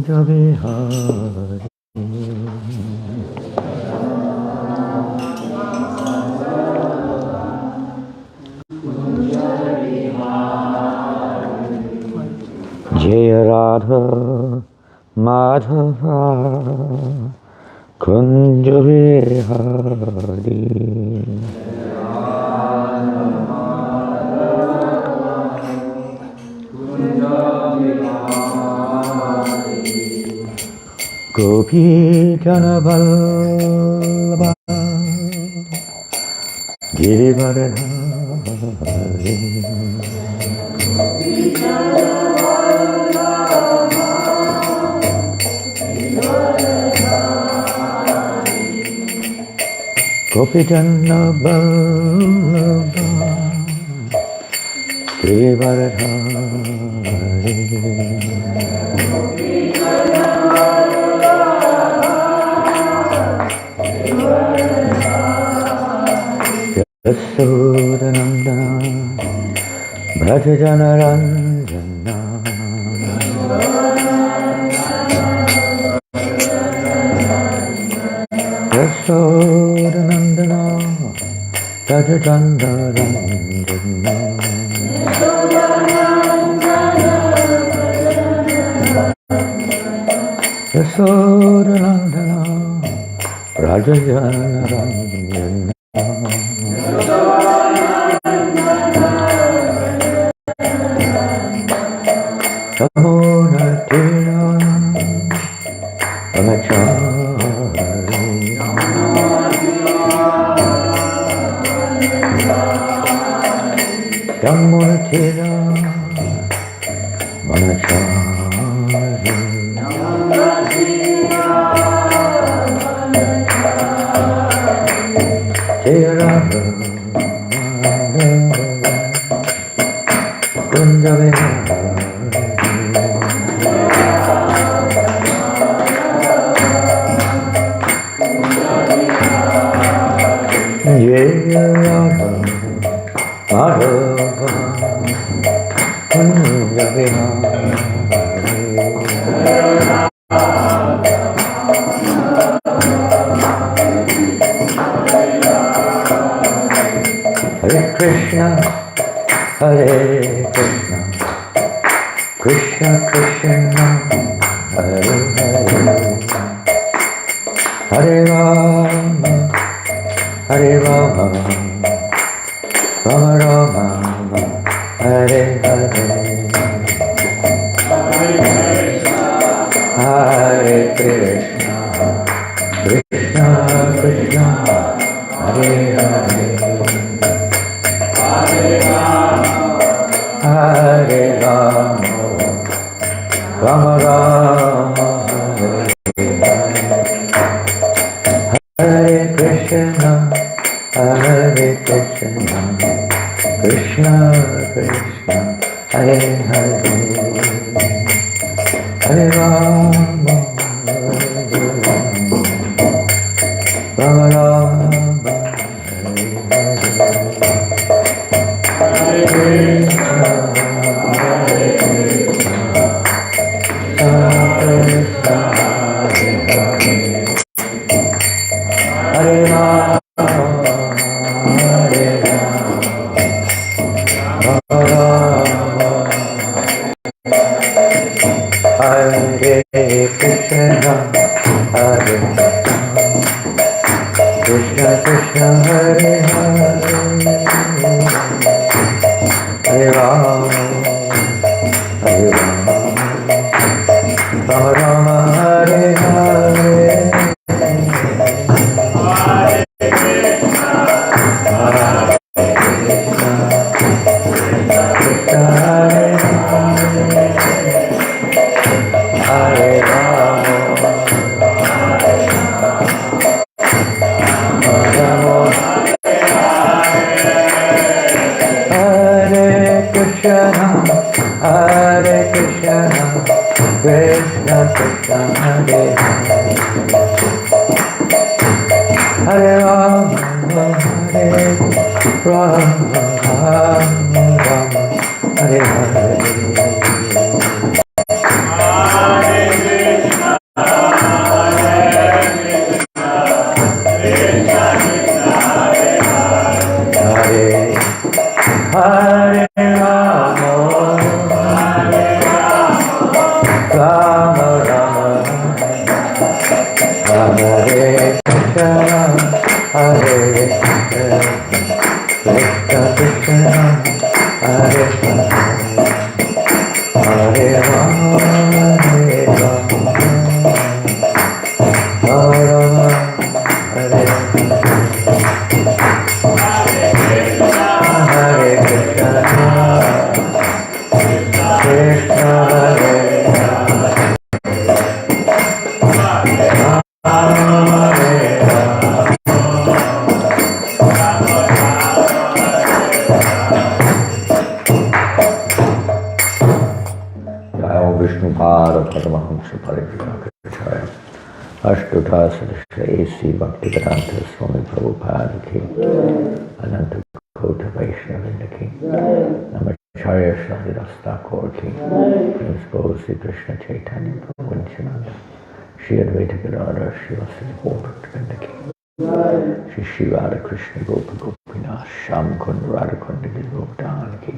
Bihari Jaya Radha Madhava Kunja Bihari Gopi Jana Vallabha Girivardhari Gopi Jana Vallabha Girivardhari Yasodanandana Bhajajana Ranjana Yasodanandana Bhajajana Ranjana Yasodanandana Bhajajana Ranjana Samona Tira Amachari Samona Tira Amachari Tira Kunja Jaya Radha Madhava Kunja Bihari Hare Krishna Hare Krishna Krishna Krishna Hare Hare Hare Rama Hare Rama Rama Rama Hare Hare Hare Krishna Krishna Krishna Hare Hare Hare Rama Rama Rama Hare Krishna Hare Krishna Krishna Krishna Hare Hare Hare Rama Rama Rama Hare Krishna Hare Rama Hare Krishna Hare Krishna Krishna Hare Hare Hare Rama Hare Rama Rama Rama Hare Hare Hare Krishna Krishna Krishna Hare Hare Rama Hare Rama Rama Rama Hare Hare Hare Rama Rama Hare Krishna Hare Krishna Krishna Krishna Hare Hare Rama Hare Rama Rama Rama Hare Hare Krishna Krishna Hare Vishnupada Paramahamsa Paripuraka Ashtudha Sadashayasi Bhaktivedanta Swami Prabhupada Ki Ananta Kota Vaishnavinda Ki Namacharya Shadidas Thakur Ki Transpose Sri Krishna Chaitanya Prabhu Nityananda Shri Advaita Gadadhar Shivasati Bhaktivedanta Ki Shri Shri Radha Krishna Gopa Gopinath Sham Kunda Radha Kunda Gopdan Ki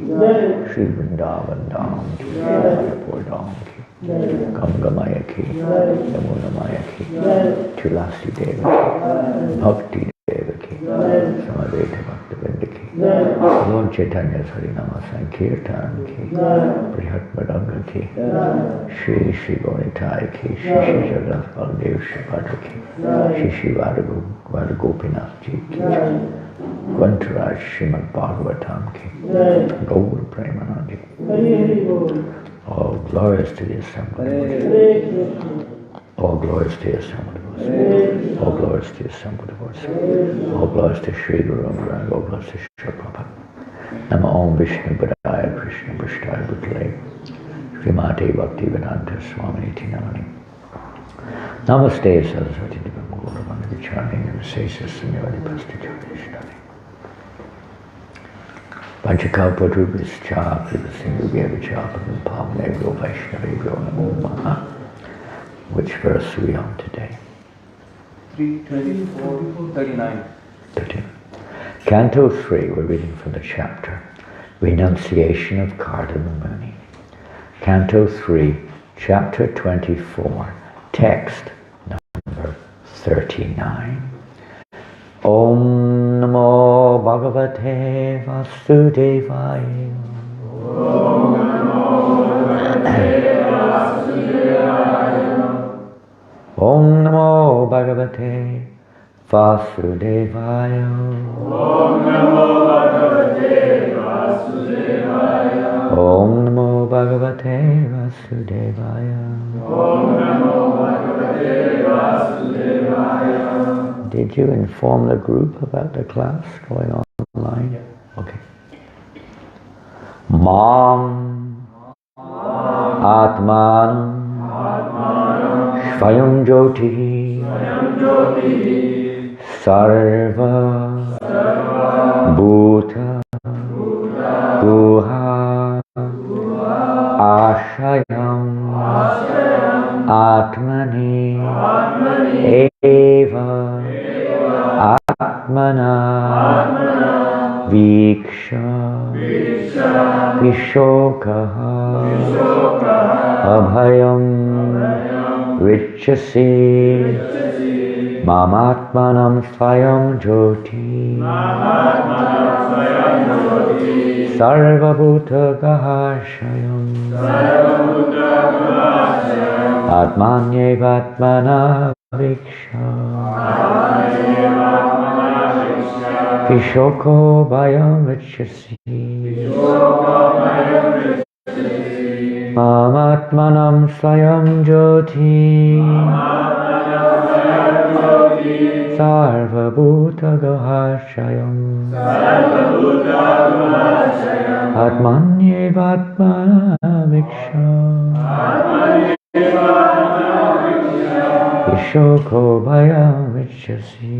Shri Vrindavan Dham Ki Madhapur Dham Ki Ganga Maya Ki Yamuna Maya Ki Tulasi Deva Ki Bhakti Deva Ki Samadeta Bhaktivedanta Ki Lord Chaitanya Harinama Sankirtan Ki Brihat Madanga Ki Shri Shri Gaunitai Ki Shri Shri Jagannath Baldev Shripada Ki Shri Shri Radha Gopinath Ji Ki Gwantaraj Srimad Bhagavatam Ki Gaur Premanandi. All glories to the Assembly. All glories to the Assembly. All glories to the Assembly. All glories to Sri Guru Rangaranga. All glories to Sri Prabhupada. Nama Om Vishnu Padaya Krishna Prasthaya Bhutale Srimati Bhaktivedanta Swaminiti Namani Namaste Saraswati Devam Gauravani Vicharani Namaste Sanyavadi Pastajadishtani Panchakalpadrubhischa Kripasindhubhyavicha Pavnebhyo Vaishnavebhyo Namo Namaha. Which verse are we on today? 3:24-39. 13. Canto 3, we're reading from the chapter Renunciation of Cardinal Muni. Canto 3, chapter 24, text number 39. Om Namo Bhagavate Vasudevaya. Om Namo Bhagavate Vasudevaya. Om Namo Bhagavate Vasudevaya. Om Namo Bhagavate Vasudevaya. Om Namo Bhagavate Vasudevaya. Om Namo Bhagavate Vasudevaya. Did you inform the group about the class going on online? Okay. Mam Atmanam Svayam Jyoti Sarva Bhuta Guha Ashayam Atmani Eva Atmana Viksha Vishokaha Abhayam Richasi Mamatmanam Svayam Jyoti Sarvabhuta Gahashayam Atmanyevatmana Viksha Vishoko Bhayam Richasi Mamatmanam Svayam Jyoti Sarvabhuta Gahashayam Atmanyevatmana Viksha Vishoko Bhayam Richasi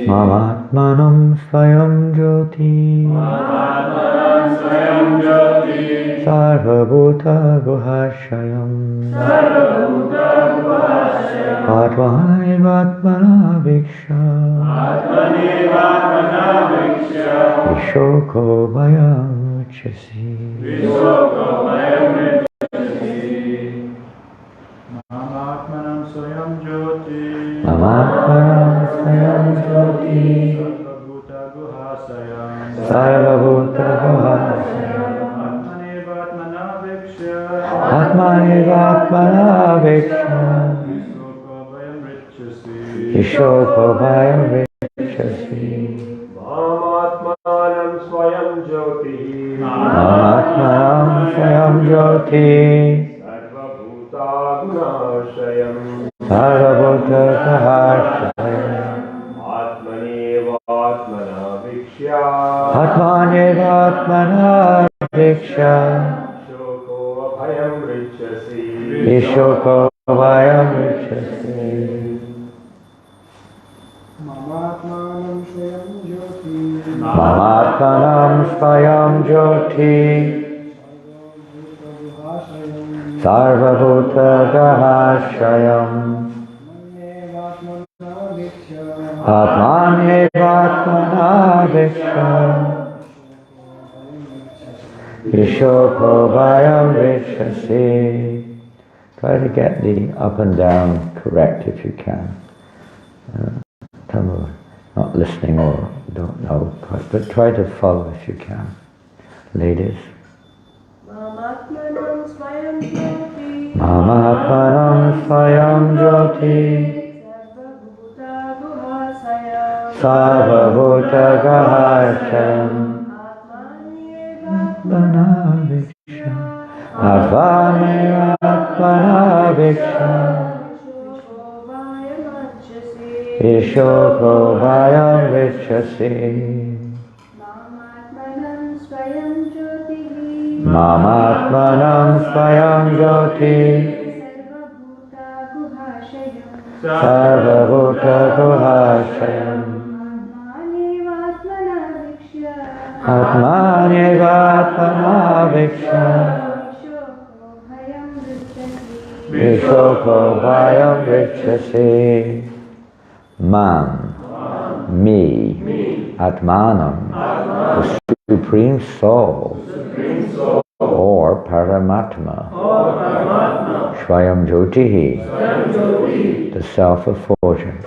Mamatmanam Svayam Jyoti Sarvabhuta Gahashayam Atmanyevatmana Viksha Vishoko Bhayam Richasi. Vishokavayam Richasi. Mamatmanam Swayam Jyoti. Mamatmanam Swayam Jyoti. Sarvabhuta Guhasayam. Sarvabhuta Guhasayam. Atmanevatmana Viksha. Atmanevatmana Viksha. Vishokavayam Richasi. Vishokavayam Richasi. Mamatmanam Swayam Jyoti. Mamatmanam Swayam Jyoti. Sarvabhuta Gunashayam. Sarvabhuta Guhasayam. Atmanevatmana Viksha. Atmanevatmana Viksha. Vishokavayam Richasi. Vishokavayam Richasi. Mamatmanam Swayam Jyoti. Mamatmanam Swayam Jyoti. Sarvabhuta Guhasayam. Atmanevatmana Viksha. Vishokavayam Richasi. Try to get the up and down correct if you can. Some are not listening or don't know quite, but try to follow if you can. Ladies. Mamatmanam Swayam Jyoti. Mamatmanam Swayam Jyoti. Sarvabhuta Guhasayam. Sarvabhuta Guhasayam. Atmanevatmana Viksha. Atmanevatmana Viksha. Vishokavayam Richasi. Vishokavayam Richasi. Mamatmanam Swayam Jyoti. Mamatmanam Swayam Jyoti. Sarvabhuta Guhasayam. Sarvabhuta Guhasayam. Atmanevatmana Viksha. Atmanevatmana Viksha. Vishokavayam Vishokavayam Richasi. Richasi. Man, me, Atmanam, the Supreme Soul, or Paramatma, Swayam Jyotihi, the self-effulgent,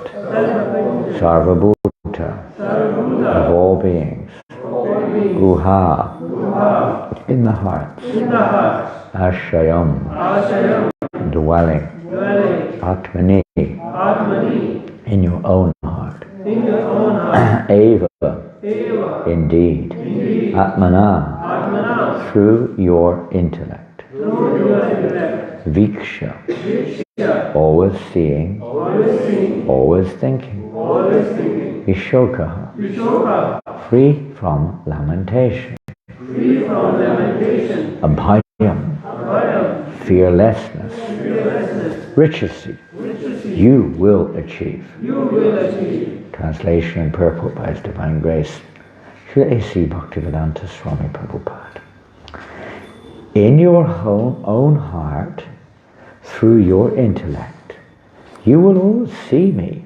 Sarvabhuta, of all beings, Guha, in the hearts, Ashayam, dwelling, Atmani, in your own heart, Eva, indeed, Atmana, through your intellect, Viksha, always seeing, always thinking, Vishoka, free from lamentation, Abhayam, fearlessness, Richasi, you will achieve. Translation and purport by His Divine Grace, Srila A.C. Bhaktivedanta Swami Prabhupada. In your own heart, through your intellect, you will always see me,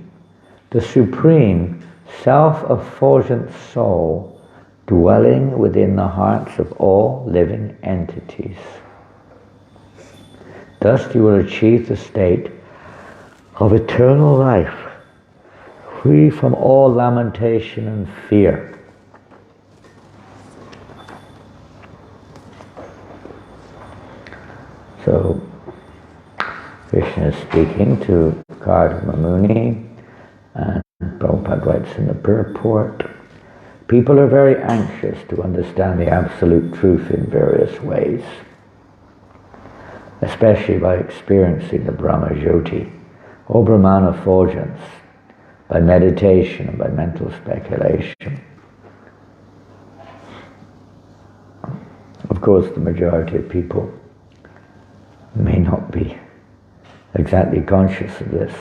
the supreme self-effulgent soul, dwelling within the hearts of all living entities. Thus you will achieve the state of eternal life, free from all lamentation and fear. So, Krishna is speaking to Kardama Muni, and Prabhupada writes in the purport, people are very anxious to understand the absolute truth in various ways, especially by experiencing the Brahma Jyoti, or Brahman effulgence, by meditation and by mental speculation. Of course, the majority of people may not be exactly conscious of this.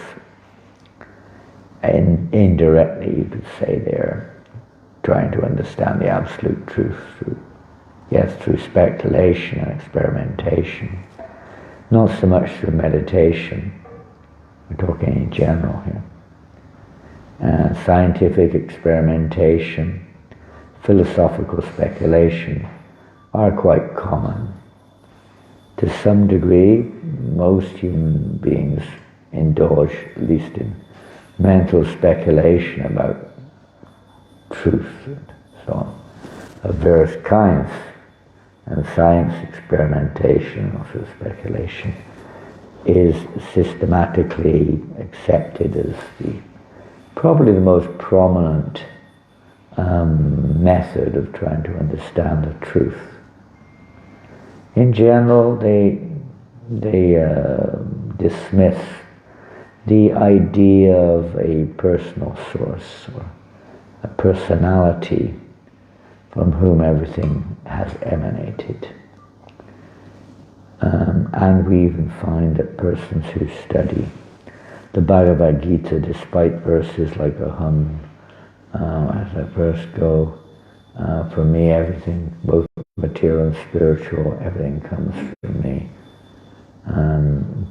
And indirectly, you could say they're trying to understand the absolute truth through speculation and experimentation. Not so much through meditation. We're talking in general here. Scientific experimentation, philosophical speculation, are quite common. To some degree, most human beings indulge, at least in mental speculation about truth and so on, of various kinds. And science experimentation, also speculation, is systematically accepted as probably the most prominent method of trying to understand the truth. In general, they dismiss the idea of a personal source or a personality from whom everything has emanated. And we even find that persons who study the Bhagavad Gita, despite verses like Aham, as that verse go, for me everything, both material and spiritual, everything comes from me.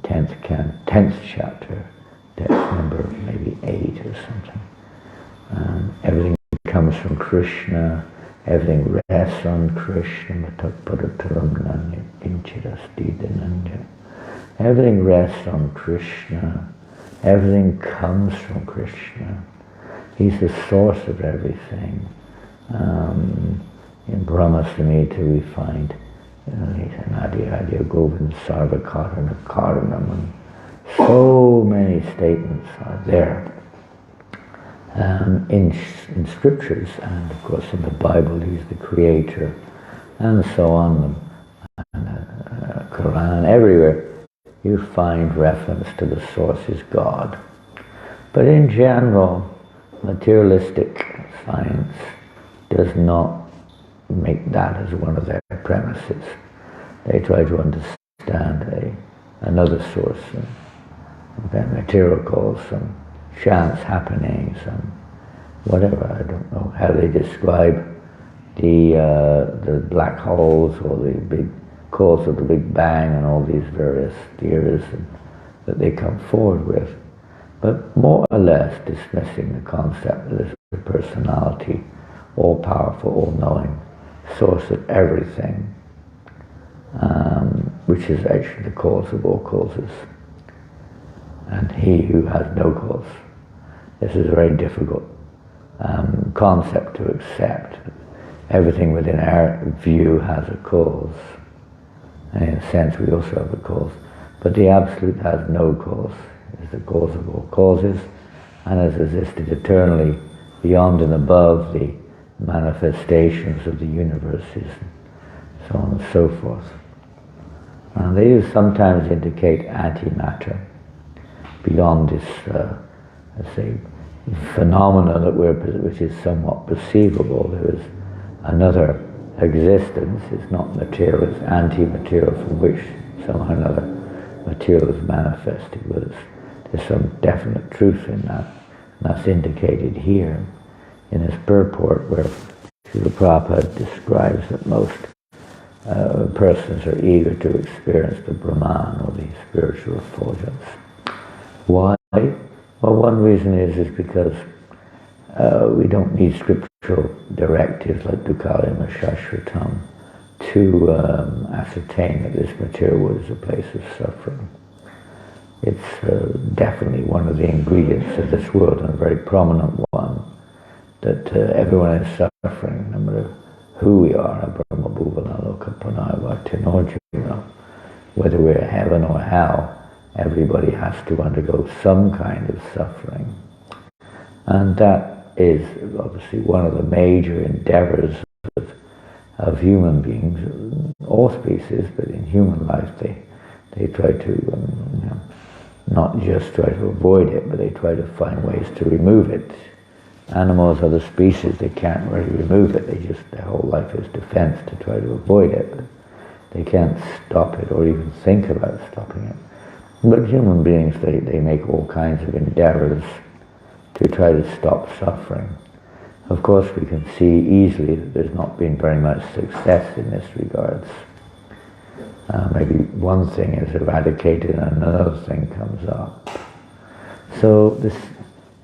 10th chapter, text number maybe 8 or something. Everything comes from Krishna, everything rests on Krishna. Everything rests on Krishna, everything comes from Krishna. He's the source of everything. In Brahma Samhita we find Adya Govind Sarvakaranam Karanam, and so many statements are there in scriptures, and of course in the Bible he's the creator, and so on, and Quran, everywhere you find reference to the source is God. But in general, materialistic science does not make that as one of their premises. They try to understand another source, and material, some chance happenings, and whatever. I don't know how they describe the black holes or the big cause of the Big Bang and all these various theories that they come forward with, but more or less dismissing the concept that there's a personality, all-powerful, all-knowing source of everything, which is actually the cause of all causes, and he who has no cause. This is a very difficult concept to accept. Everything within our view has a cause, and in a sense we also have a cause, but the Absolute has no cause. It is the cause of all causes, and has existed eternally beyond and above the manifestations of the universes, and so on and so forth. And they do sometimes indicate antimatter beyond this, let's say, phenomena which is somewhat perceivable. There is another existence. It's not material, it's anti-material, from which somehow or another material is manifested. But there's some definite truth in that, and that's indicated here in his purport, where Srila Prabhupada describes that most persons are eager to experience the Brahman, or the spiritual effulgence. Why? Well, one reason is because we don't need scriptural directives like Dukkhalayam Shashvatam to ascertain that this material world is a place of suffering. It's definitely one of the ingredients of this world, and a very prominent one, that everyone is suffering, no matter who we are, whether we're heaven or hell. Everybody has to undergo some kind of suffering. And that is obviously one of the major endeavors of human beings, all species, but in human life they try to not just try to avoid it, but they try to find ways to remove it. Animals, other species, they can't really remove it. Their whole life is defense to try to avoid it. But they can't stop it or even think about stopping it. But human beings, they make all kinds of endeavors to try to stop suffering. Of course, we can see easily that there's not been very much success in this regards. Maybe one thing is eradicated and another thing comes up.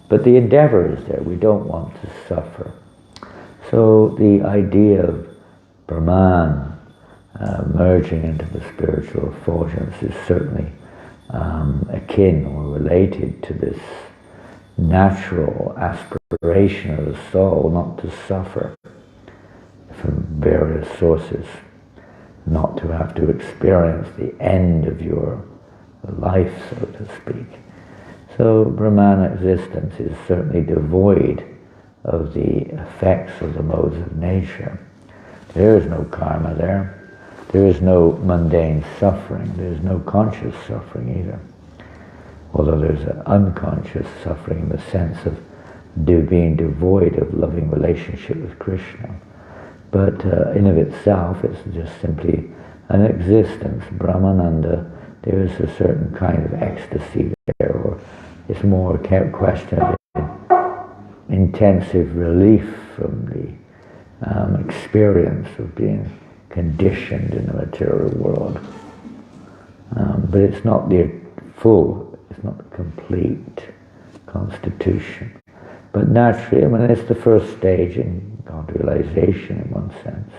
But the endeavor is there. We don't want to suffer. So the idea of Brahman, merging into the spiritual effulgence is certainly akin or related to this natural aspiration of the soul not to suffer from various sources, not to have to experience the end of your life, so to speak. So Brahmana existence is certainly devoid of the effects of the modes of nature. There is no karma there. There is no mundane suffering. There is no conscious suffering either. Although there's an unconscious suffering in the sense of being devoid of loving relationship with Krishna. But in of itself, it's just simply an existence. Brahmananda, there is a certain kind of ecstasy there, or it's more a question of intensive relief from the experience of being conditioned in the material world. But it's not the full, it's not the complete constitution. But naturally, I mean, it's the first stage in God realization in one sense.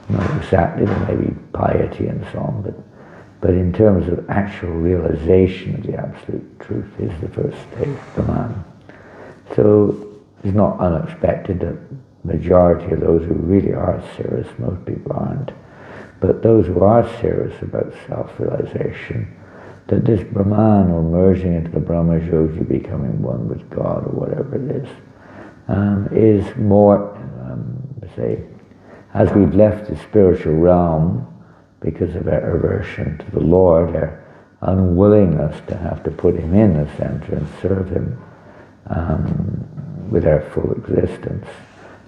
Not exactly, there may be piety and so on, but in terms of actual realization of the absolute truth is the first stage, Brahman. So it's not unexpected that the majority of those who really are serious, most people aren't, but those who are serious about self-realization, that this Brahman, or merging into the Brahma Yogi, becoming one with God, or whatever it is more, say, as we've left the spiritual realm because of our aversion to the Lord, our unwillingness to have to put Him in the center and serve Him with our full existence.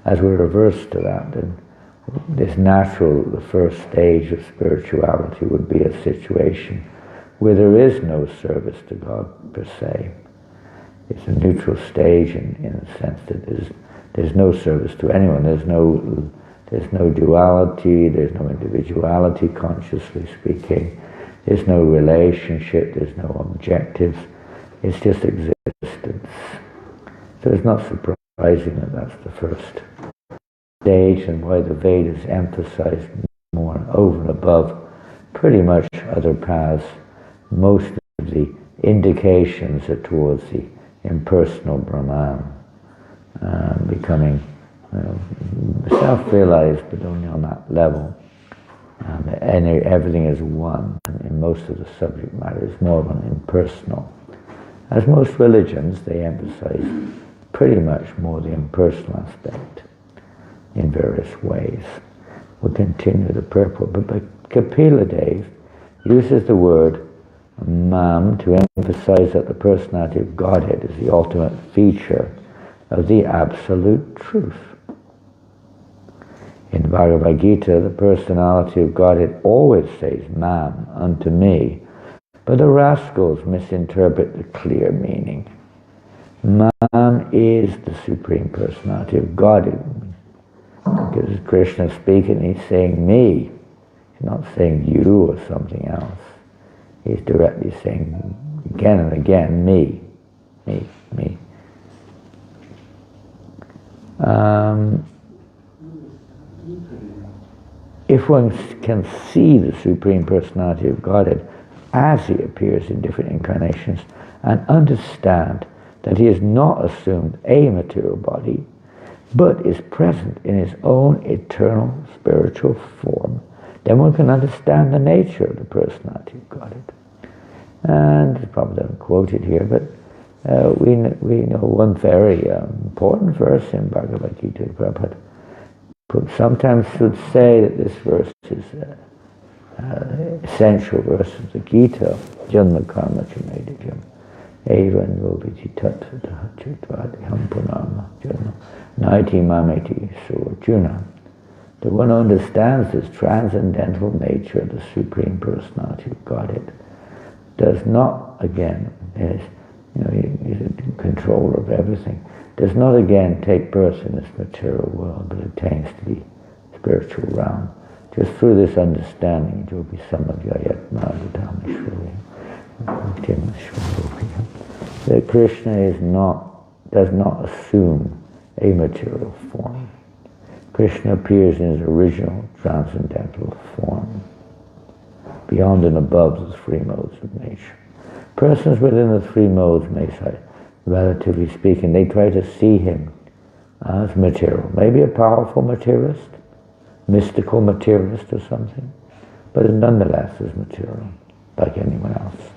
As we're averse to that, then this natural, the first stage of spirituality would be a situation where there is no service to God per se. It's a neutral stage in the sense that there's no service to anyone. There's no duality, there's no individuality, consciously speaking. There's no relationship, there's no objectives. It's just existence. So it's not surprising that that's the first stage, and why the Vedas emphasize more over and above pretty much other paths. Most of the indications are towards the impersonal Brahman, becoming self-realized, but only on that level. And everything is one. In most of the subject matter is more of an impersonal. As most religions, they emphasize pretty much more the impersonal aspect in various ways. We'll continue the purport, but Kapila Dev uses the word Mam to emphasize that the personality of Godhead is the ultimate feature of the absolute truth. In Bhagavad Gita, the personality of Godhead always says Mam, unto me, but the rascals misinterpret the clear meaning. Mam is the Supreme Personality of Godhead. Because Krishna is speaking, he's saying me. He's not saying you or something else. He's directly saying again and again, me. If one can see the Supreme Personality of Godhead as He appears in different incarnations and understand that He has not assumed a material body, but is present in His own eternal spiritual form, then one can understand the nature of the personality of Godhead. And it's probably not quoted here, but we know one very important verse in Bhagavad Gita. Prabhupada sometimes should say that this verse is essential verse of the Gita. Janma karma chamadikam evan voviti tattva punama janma naiti mameti surjuna. The one who understands this transcendental nature of the Supreme Personality of Godhead does not, again, he's in control of everything, does not again take birth in this material world, but attains to the spiritual realm. Just through this understanding, Jogi Samagyayat Madhudamishwari, that Krishna does not assume a material form. Krishna appears in his original transcendental form, beyond and above the three modes of nature. Persons within the three modes may say, relatively speaking, they try to see him as material, maybe a powerful materialist, mystical materialist or something, but nonetheless is material, like anyone else.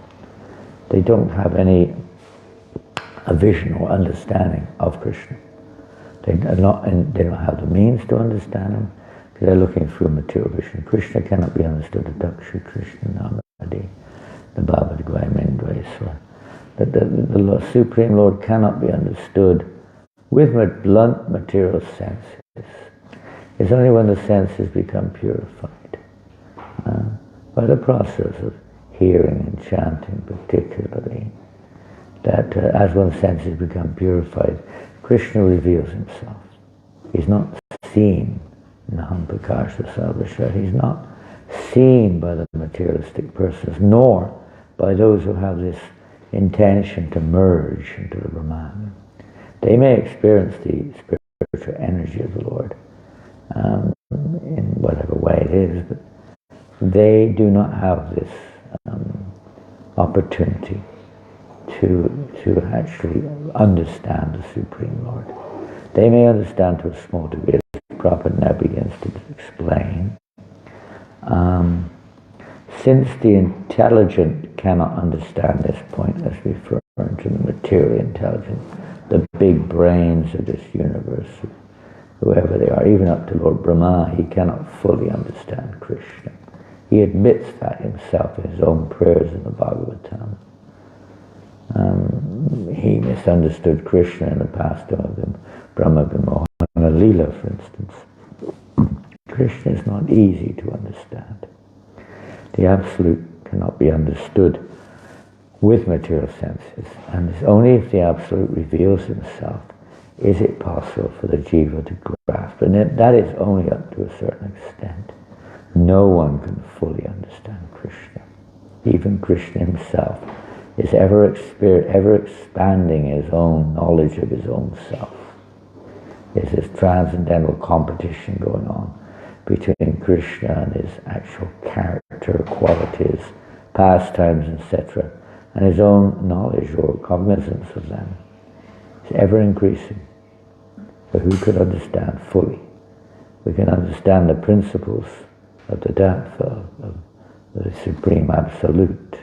They don't have any vision or understanding of Krishna. They don't have the means to understand him, because they're looking through material vision. Krishna cannot be understood as Daksha Krishna Namadi, the Bhavad Gwaimendra. The Supreme Lord cannot be understood with blunt material senses. It's only when the senses become purified by the process of hearing and chanting particularly, that as one's senses become purified, Krishna reveals himself. He's not seen, Naham Prakasha Sarvasha, he's not seen by the materialistic persons, nor by those who have this intention to merge into the Brahman. They may experience the spiritual energy of the Lord in whatever way it is, but they do not have this opportunity to actually understand the Supreme Lord. They may understand to a small degree, as Prabhupada now begins to explain. Since the intelligent cannot understand this point, as referring to the material intelligence, the big brains of this universe, whoever they are, even up to Lord Brahma, he cannot fully understand Krishna. He admits that himself in his own prayers in the Bhagavatam. He misunderstood Krishna in the past of the Brahma Vimohana Leela, for instance. Krishna is not easy to understand. The Absolute cannot be understood with material senses, and it's only if the Absolute reveals himself is it possible for the jiva to grasp, and that is only up to a certain extent. No one can fully understand Krishna. Even Krishna himself is ever expanding his own knowledge of his own self. There's this transcendental competition going on between Krishna and his actual character, qualities, pastimes, etc., and his own knowledge or cognizance of them. It's ever increasing. So who could understand fully? We can understand the principles of the depth of the Supreme Absolute,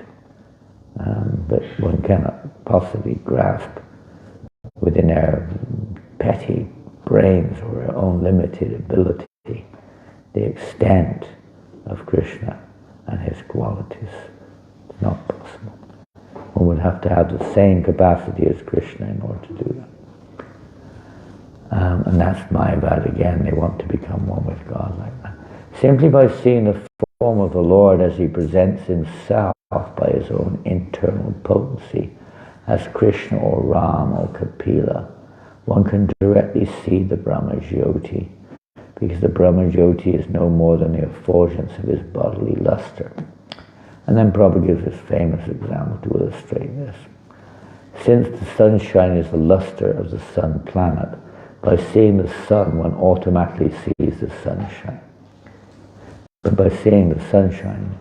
but one cannot possibly grasp within our petty brains or our own limited ability the extent of Krishna and his qualities. It's not possible. One would have to have the same capacity as Krishna in order to do that. And that's Mayavad again. They want to become one with God like that. Simply by seeing the form of the Lord as he presents himself by his own internal potency, as Krishna or Ram or Kapila, one can directly see the Brahma Jyoti, because the Brahma Jyoti is no more than the effulgence of his bodily luster. And then Prabhupada gives this famous example to illustrate this. Since the sunshine is the luster of the sun planet, by seeing the sun, one automatically sees the sunshine. But by seeing the sunshine,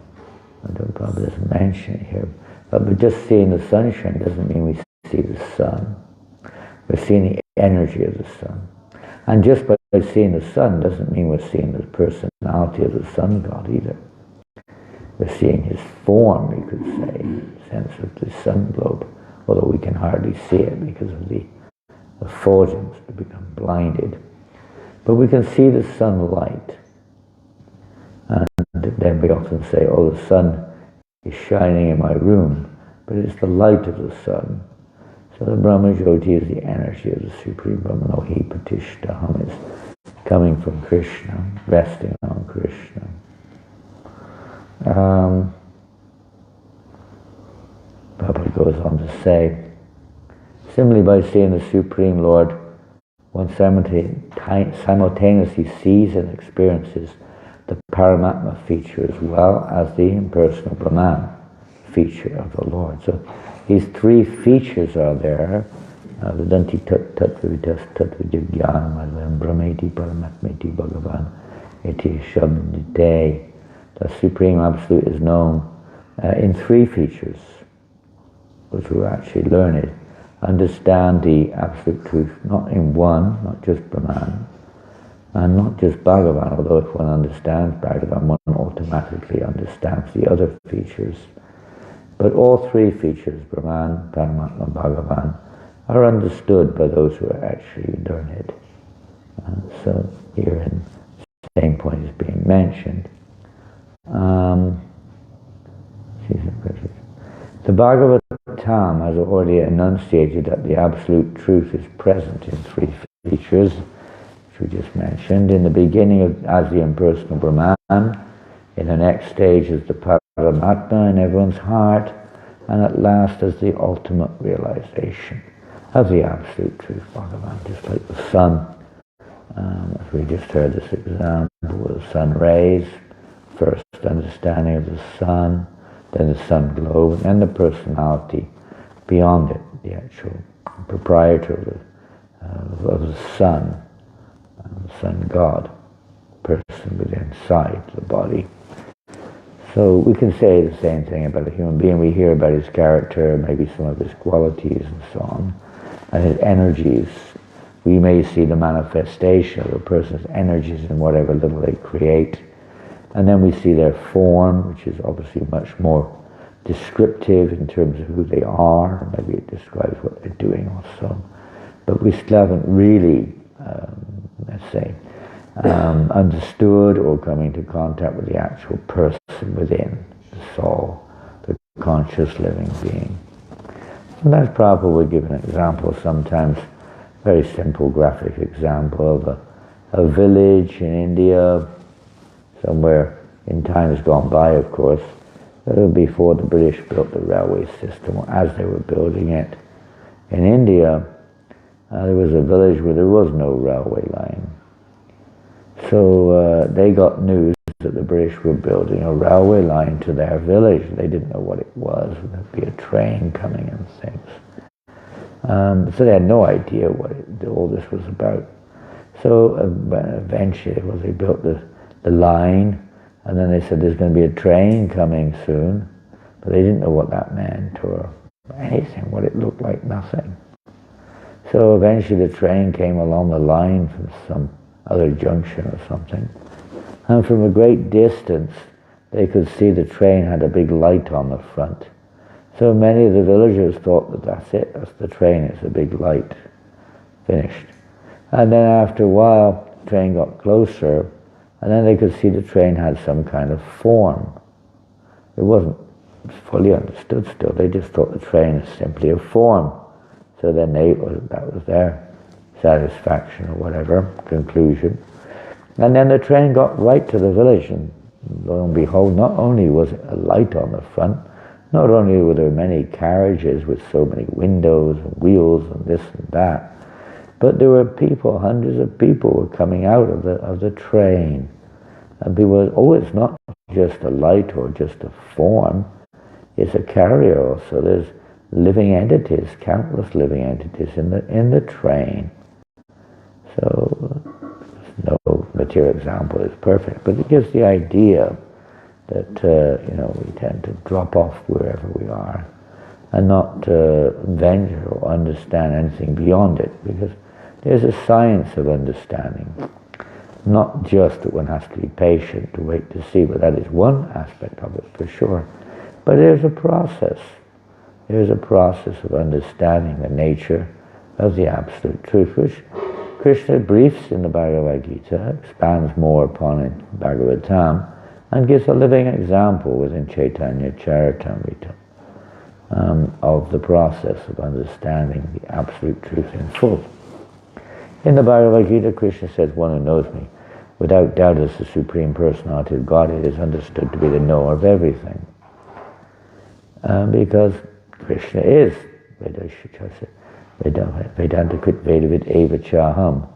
I don't probably just mention it here, but just seeing the sunshine doesn't mean we see the sun. We're seeing the energy of the sun. And just by seeing the sun doesn't mean we're seeing the personality of the sun god either. We're seeing his form, you could say, in the sense of the sun globe, although we can hardly see it because of the effulgence to become blinded. But we can see the sunlight. And then we often say, oh, the sun is shining in my room, but it's the light of the sun. So the Brahma Jyoti is the energy of the Supreme Brahmanohi Patishtaham, is coming from Krishna, resting on Krishna. Prabhupada goes on to say, similarly by seeing the Supreme Lord, one simultaneously sees and experiences the Paramatma feature as well as the impersonal Brahman feature of the Lord. So these three features are there, Vedanti Tattvavidas Tattvajagyanam Advaram Brahmeti Paramatmeti Bhagavan Iti Shabdite. The Supreme Absolute is known in three features. Those who actually learn it understand the Absolute Truth, not in one, not just Brahman, and not just Bhagavan, although if one understands Bhagavan, one automatically understands the other features. But all three features, Brahman, Paramatma, Bhagavan, are understood by those who are actually learned. So here in the same point is being mentioned. The Bhagavatam has already enunciated that the Absolute Truth is present in three features, which we just mentioned. In the beginning as the impersonal Brahman, in the next stage as the Paramatma in everyone's heart, and at last as the ultimate realization of the Absolute Truth, Bhagavan, just like the sun. As we just heard this example of the sun rays, first understanding of the sun, then the sun globe, and then the personality beyond it, the actual proprietor of the sun God, person within inside the body. So we can say the same thing about a human being. We hear about his character, maybe some of his qualities and so on, and his energies. We may see the manifestation of a person's energies in whatever little they create. And then we see their form, which is obviously much more descriptive in terms of who they are. Maybe it describes what they're doing also. But we still haven't really, let's say, understood or come into contact with the actual person within, the soul, the conscious living being. Sometimes Prabhupada would give an example, sometimes very simple graphic example of a village in India, somewhere in times gone by, of course, before the British built the railway system, or as they were building it. In India, there was a village where there was no railway line. So they got news that the British were building a railway line to their village. They didn't know what it was. There'd be a train coming and things. So they had no idea what all this was about. So eventually, they built the line, and then they said there's going to be a train coming soon, but they didn't know what that meant or anything, what it looked like, nothing. So eventually the train came along the line from some other junction or something, and from a great distance they could see the train had a big light on the front. So many of the villagers thought that that's it, that's the train, it's a big light, finished. And then after a while, the train got closer, and then they could see the train had some kind of form. It wasn't fully understood still, they just thought the train is simply a form. So then that was their satisfaction or whatever, conclusion. And then the train got right to the village, and lo and behold, not only was it a light on the front, not only were there many carriages with so many windows and wheels and this and that, but there were people, hundreds of people were coming out of the train. And people were, oh, it's not just a light or just a form, it's a carrier also. There's living entities, countless living entities in the train. So no material example is perfect, but it gives the idea that we tend to drop off wherever we are and not venture or understand anything beyond it, because there's a science of understanding. Not just that one has to be patient to wait to see, but that is one aspect of it for sure. But there's a process. There's a process of understanding the nature of the Absolute Truth, which Krishna briefs in the Bhagavad Gita, expands more upon in Bhagavatam, and gives a living example within Chaitanya Charitamrita of the process of understanding the Absolute Truth in full. In the Bhagavad Gita, Krishna says, one who knows me, without doubt as the Supreme Personality of Godhead, is understood to be the knower of everything. Because Krishna is Vedanta Krit Vedavid Eva Chaham.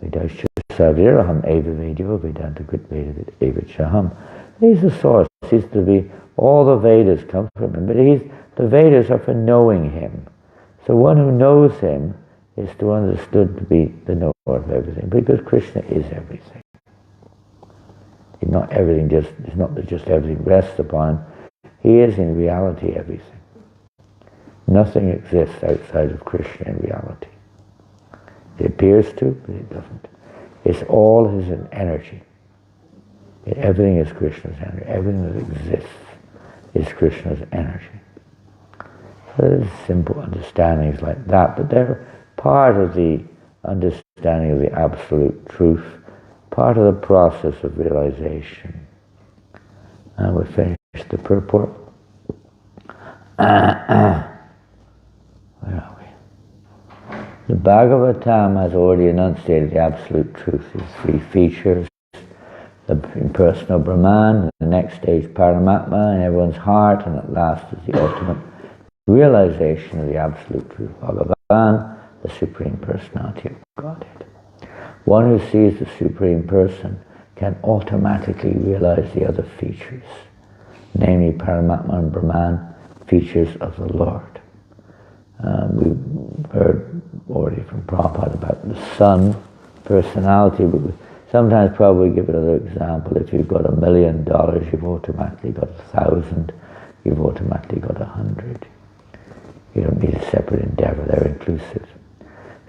Vedasya Saviraham Eva Vedyo Vedanta Krit Vedavid Eva Chaham. He's the source. He's to be, all the Vedas come from him, but the Vedas are for knowing him. So one who knows him is to understood to be the knower of everything, because Krishna is everything. He's not everything, it's not that just everything rests upon him. He is in reality everything. Nothing exists outside of Krishna in reality. It appears to, but it doesn't. It's all his energy. Everything is Krishna's energy. Everything that exists is Krishna's energy. So there's simple understandings like that, but they're part of the understanding of the absolute truth, part of the process of realization. And we finished the purport. Where are we? The Bhagavatam has already enunciated the absolute truth, its three features: the impersonal Brahman, the next stage Paramatma in everyone's heart, and at last is the ultimate realization of the absolute truth, Bhagavan, the Supreme Personality of Godhead. One who sees the Supreme Person can automatically realize the other features, namely Paramatma and Brahman, features of the Lord. We've heard already from Prabhupada about the sun personality, but we sometimes probably give another example. If you've got $1 million, you've automatically got 1,000, you've automatically got 100. You don't need a separate endeavor, they're inclusive.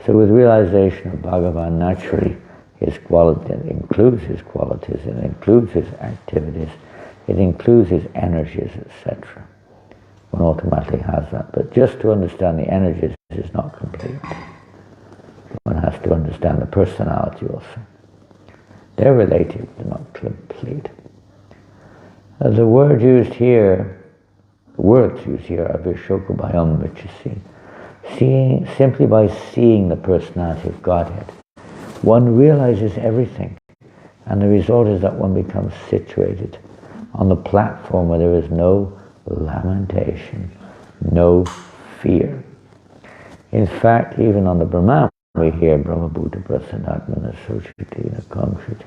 So with realization of Bhagavan, naturally his quality, it includes his qualities, it includes his activities, it includes his energies, etc. One automatically has that. But just to understand the energies is not complete. One has to understand the personality also. They're related, they're not complete. The word used here, the words used here are Vishokabhayam, which is seeing, simply by seeing the personality of Godhead, one realizes everything. And the result is that one becomes situated on the platform where there is no lamentation, no fear. In fact, even on the Brahman, we hear Brahma Bhuta Prasanatmana Sochiti Nakamshiti.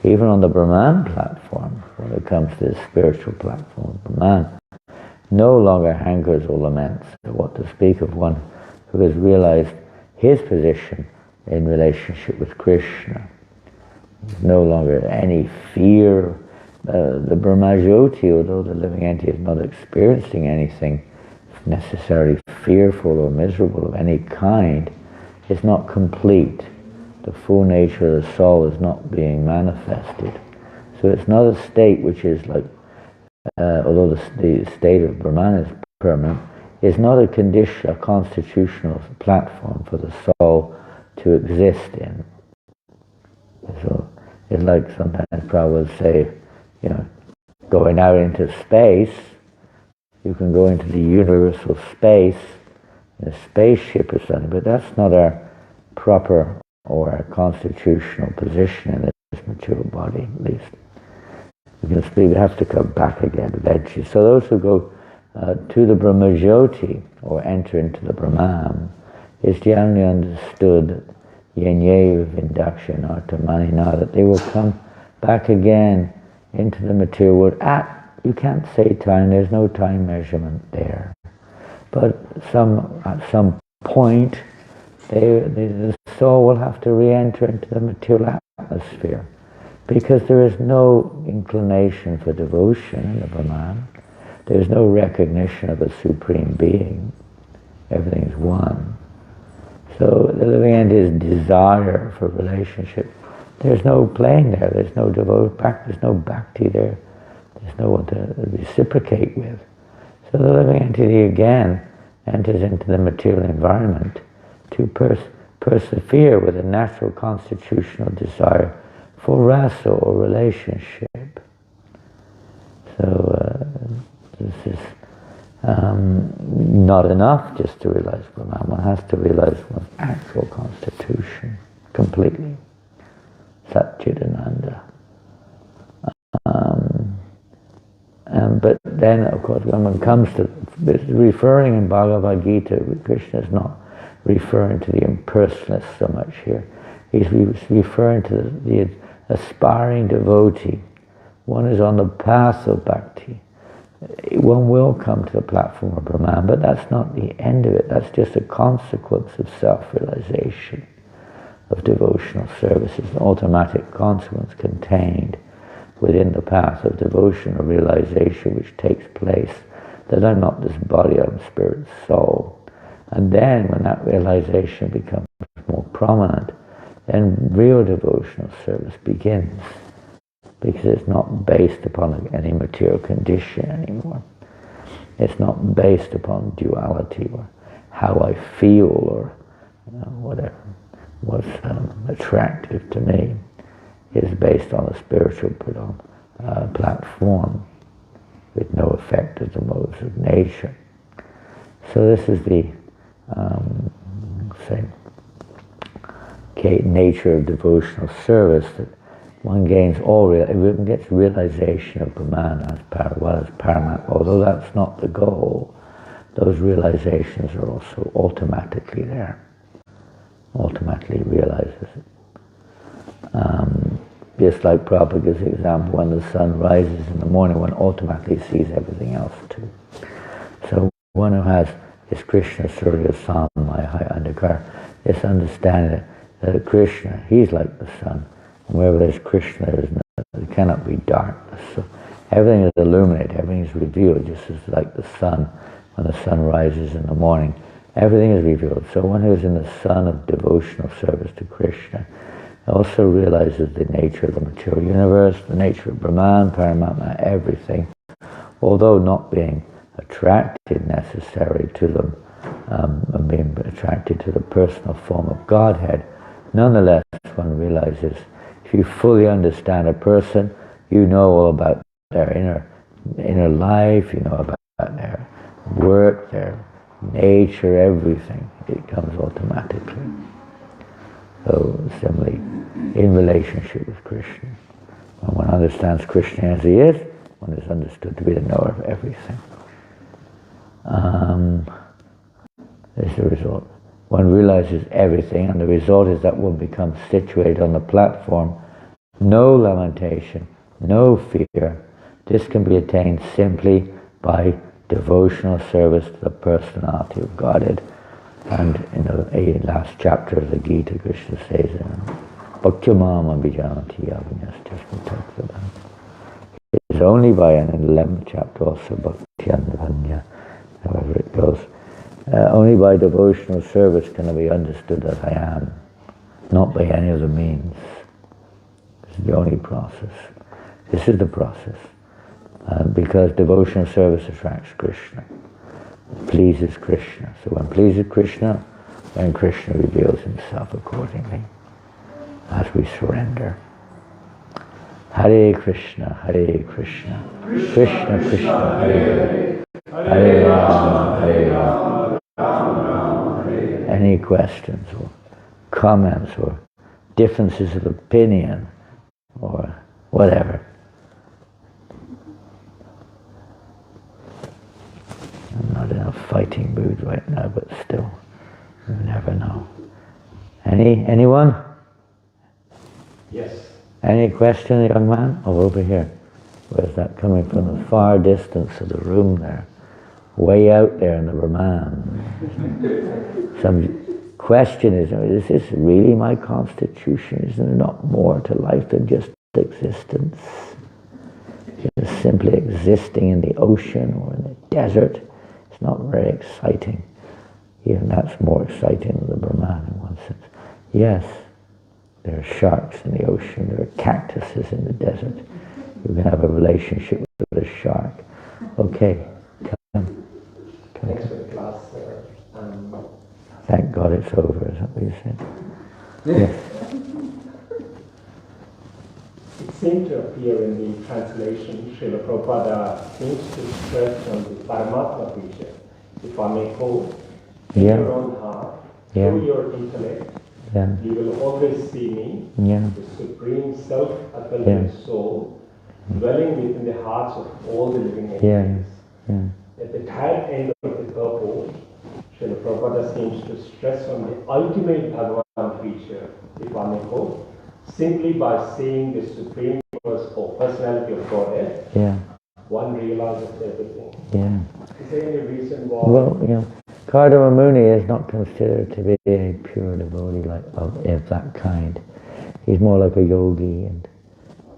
Even on the Brahman platform, when it comes to the spiritual platform, Brahman no longer hankers or laments. What to speak of one who has realized his position in relationship with Krishna. There's no longer any fear. The Brahmajyoti, although the living entity is not experiencing anything necessarily fearful or miserable of any kind, is not complete. The full nature of the soul is not being manifested. So it's not a state which is like, although the state of Brahman is permanent, is not a condition, a constitutional platform for the soul to exist in. So it's like sometimes Prabhupada would say, you know, going out into space, you can go into the universal space in a spaceship or something, but that's not our proper or our constitutional position in this material body, at least. We have to come back again eventually. So those who go to the Brahmajyoti or enter into the Brahman is generally understood yenye vindakshya artamanina, that they will come back again into the material world you can't say time, there's no time measurement there. But at some point, the soul will have to re-enter into the material atmosphere, because there is no inclination for devotion in the Brahman. There is no recognition of a supreme being. Everything is one. So the living entity's desire for relationship, there's no playing there. There's no there's no bhakti there. There's no one to reciprocate with. So the living entity again enters into the material environment to persevere with a natural constitutional desire for rasa or relationship. So this is not enough just to realize Brahman. One has to realize one's actual constitution completely. Satchidananda. But then, of course, when one comes to referring in Bhagavad Gita, Krishna is not referring to the impersonalists so much here. He's referring to the aspiring devotee. One is on the path of bhakti, one will come to the platform of Brahman, but that's not the end of it. That's just a consequence of self-realization, of devotional service. It's an automatic consequence contained within the path of devotional realization which takes place, that I'm not this body, I'm spirit, soul. And then when that realization becomes more prominent, then real devotional service begins, because it's not based upon any material condition anymore. It's not based upon duality or how I feel or whatever was attractive to me. It's based on a spiritual platform with no effect of the modes of nature. So this is the nature of devotional service, that one gains gets realization of Brahman as paramount. Although that's not the goal, those realizations are also automatically there. Automatically realizes it. Just like Prabhupada's example, when the sun rises in the morning, one automatically sees everything else too. So one who has this Krishna Surya Samaya Andhikar, this understanding that Krishna, he's like the sun. And wherever there's Krishna, there cannot be darkness. So everything is illuminated, everything is revealed, just as like the sun, when the sun rises in the morning, everything is revealed. So one who is in the sun of devotional service to Krishna also realizes the nature of the material universe, the nature of Brahman, Paramatma, everything, although not being attracted necessarily to them, and being attracted to the personal form of Godhead. Nonetheless, one realizes, if you fully understand a person, you know all about their inner life, you know about their work, their nature, everything. It comes automatically. So similarly, in relationship with Krishna, when one understands Krishna as he is, one is understood to be the knower of everything. This is the result. One realizes everything, and the result is that one becomes situated on the platform. No lamentation, no fear. This can be attained simply by devotional service to the personality of Godhead. And in the last chapter of the Gita, Krishna says, Bhaktyamama Bijanati Avinyastasya. It's only by, and in the 11th chapter also, Bhaktyandavanya, however it goes, only by devotional service can I be understood as I am, not by any other means. This is the only process. This is the process. Because devotional service attracts Krishna, pleases Krishna. So when pleases Krishna, then Krishna reveals himself accordingly as we surrender. Hare Krishna, Hare Krishna, Krishna Krishna, Hare Hare, Hare Rama, Hare Rama, Rama Hare. Any questions or comments or differences of opinion or whatever? I'm not in a fighting mood right now, but still, you never know. Anyone? Yes. Any question, young man? Oh, over here. Where's that coming from? The far distance of the room there. Way out there in the Brahman. Some question is this really my constitution? Isn't there not more to life than just existence? Just simply existing in the ocean or in the desert. It's not very exciting. Even that's more exciting than the Brahman in one sense. Yes, there are sharks in the ocean, there are cactuses in the desert. You can have a relationship with a shark. Okay, come. Thanks for the class. Thank God it's over, is that what you said? Yes. It seemed to appear in the translation, Srila Prabhupada seems to stress on the Paramatma feature. If I may quote, in your own heart, through your intellect, you will always see me, the supreme self-appealing soul, dwelling within the hearts of all the living entities. At the tail end of the purport, Srila Prabhupada seems to stress on the ultimate Bhagavan feature, if I may quote, simply by seeing the supreme personality of Godhead, one realizes everything. Yeah. Is there any reason why? Well, Kardama Muni is not considered to be a pure devotee of that kind. He's more like a yogi, and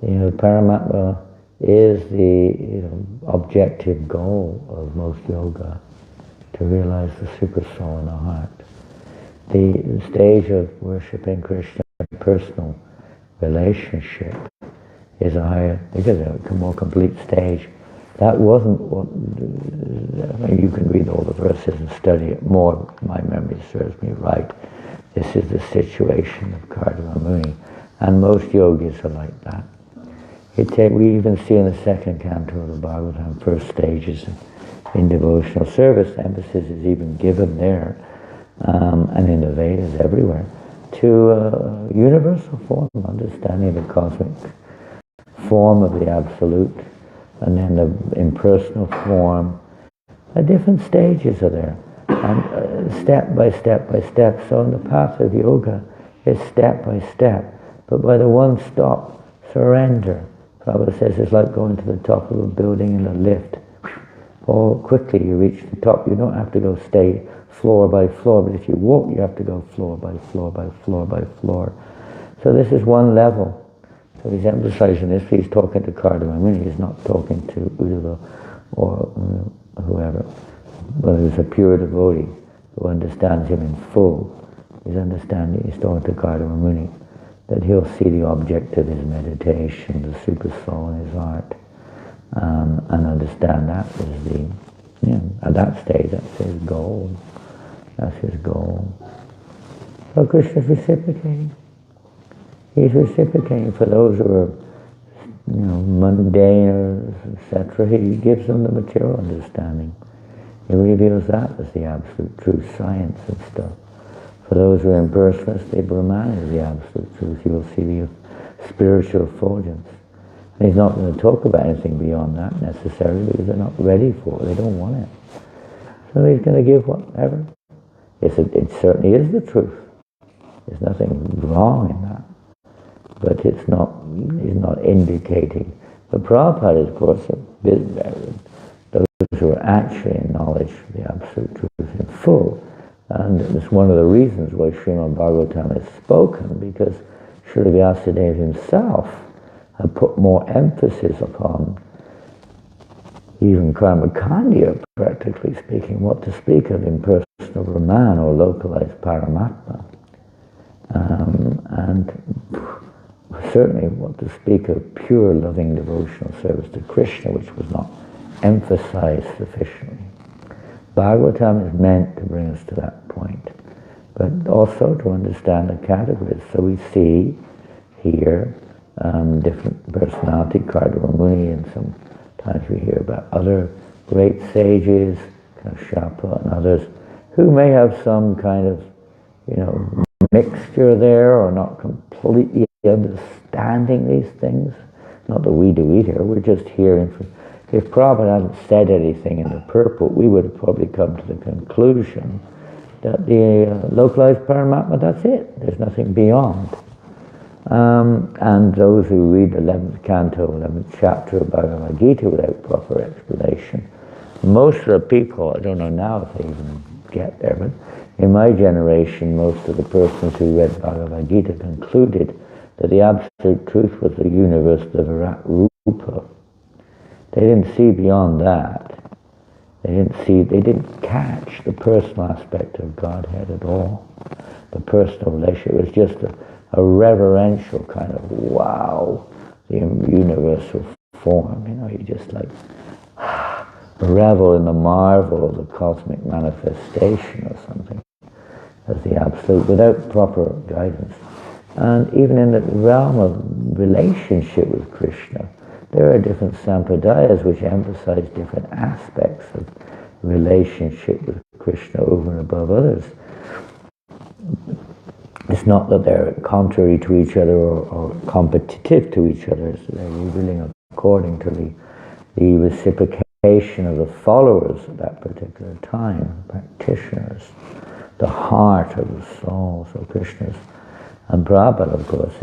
Paramatma is the objective goal of most yoga, to realize the super soul in the heart. The stage of worshipping Krishna, personal relationship, is a higher, because it's a more complete stage. That wasn't what, you can read all the verses and study it more, my memory serves me right. This is the situation of Kardama Muni, and most yogis are like that. We even see in the second canto of the Bhagavatam, first stages in devotional service, emphasis is even given there, and in the Vedas everywhere, to universal form, understanding the cosmic form of the Absolute, and then the impersonal form. Different stages are there, and step by step by step. So in the path of yoga, it's step by step, but by the one stop, surrender. Prabhupada says it's like going to the top of a building in a lift. Oh, quickly you reach the top. You don't have to go stay floor by floor, but if you walk, you have to go floor by floor by floor by floor. So this is one level. So he's emphasizing this. He's talking to Kardama Muni. He's not talking to Uddhava or whoever. But he's a pure devotee who understands him in full. He's talking to Kardama Muni, that he'll see the object of his meditation, the super soul in his heart, and understand that is at that stage, that's his goal. That's his goal. So Krishna's reciprocating. He's reciprocating for those who are, mundaners, etc. He gives them the material understanding. He reveals that as the absolute truth, science and stuff. For those who are impersonalists, the Brahman is the absolute truth. You will see the spiritual effulgence. And he's not going to talk about anything beyond that necessarily, because they're not ready for it. They don't want it. So he's going to give whatever. It certainly is the truth. There's nothing wrong in that. But he's not indicating. But Prabhupada, of course, those who are actually in knowledge of the absolute truth in full. And it's one of the reasons why Srimad Bhagavatam is spoken, because Srila Vyasadeva himself had put more emphasis upon even Karma Kandya, practically speaking, what to speak of impersonal Brahman or localized Paramatma. And certainly what to speak of pure loving devotional service to Krishna, which was not emphasized sufficiently. Bhagavatam is meant to bring us to that point, but also to understand the categories. So we see here different personality, Kardama Muni, and sometimes we hear about other great sages, Kashyapa and others, who may have some kind of, mixture there, or not completely understanding these things. Not that we do either, we're just hearing from. If Prabhupada hadn't said anything in the purport, we would have probably come to the conclusion that the localized Paramatma, that's it. There's nothing beyond. And those who read the 11th canto, 11th chapter of Bhagavad Gita without proper explanation, most of the people, I don't know now if they even get there, but in my generation, most of the persons who read Bhagavad Gita concluded that the absolute truth was the universe, the Virat Rupa. They didn't see beyond that. They didn't catch the personal aspect of Godhead at all. The personal relationship was just a reverential kind of wow, the universal form. You just like revel in the marvel of the cosmic manifestation or something as the absolute, without proper guidance. And even in the realm of relationship with Krishna, there are different sampradayas which emphasize different aspects of relationship with Krishna over and above others. It's not that they're contrary to each other or competitive to each other. So they're revealing according to the reciprocation of the followers at that particular time, practitioners, the heart of the soul. So Krishna's, and Prabhupada, of course,